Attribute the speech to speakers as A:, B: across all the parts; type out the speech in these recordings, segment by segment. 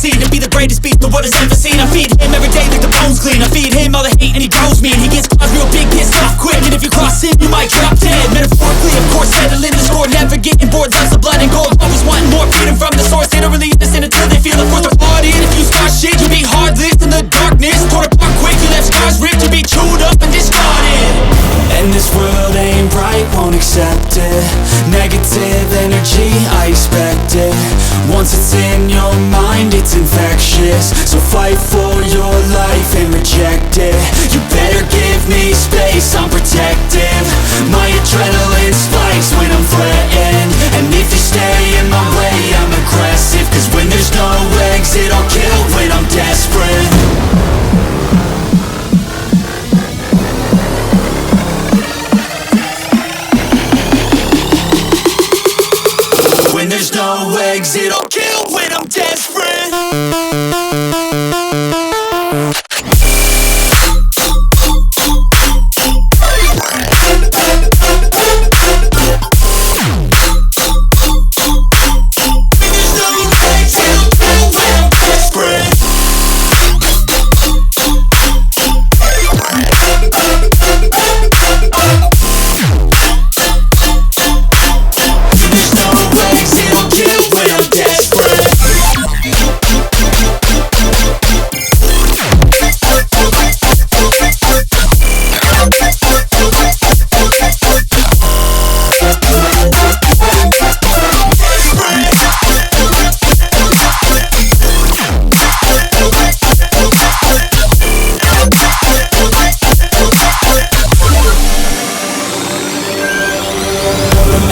A: seed to be the greatest beast the world has ever seen. I feed him every day like the bones clean. I feed him all the hate and he grows me. And he gets cause real big, pissed off quick. And if you cross him, you might drop dead. Metaphorically, of course, settling the score. Never getting bored, loves of blood and gold. Always wanting more, freedom from the source. They don't really listen until they feel it for the party. And if you start shit, you be heartless in the darkness. Torn apart quick, you left scars ripped. You be chewed up and discarded.
B: And this world ain't right, won't accept it. Negative energy, I expect it. Once it's in your mind, it's infectious. So fight for your life and reject it. You better give me space, I'm protective. My adrenaline spikes when I'm threatened. And if you stay in my way, I'm aggressive. Cause when there's no exit, I'll kill when I'm desperate. When there's no exit, I'll kill when I'm desperate.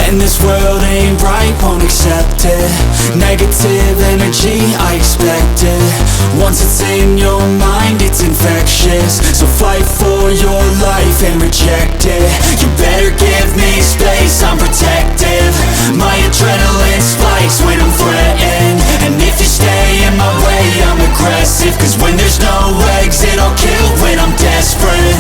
B: And this world ain't right, won't accept it. Negative energy, I expect it. Once it's in your mind, it's infectious. So fight for your life and reject it. You better give me space, I'm protective. My adrenaline spikes when I'm threatened. And if you stay in my way, I'm aggressive. Cause when there's no exit, I'll kill when I'm desperate.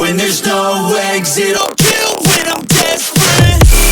B: When there's no exit, I'll kill when I'm desperate.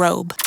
C: robe.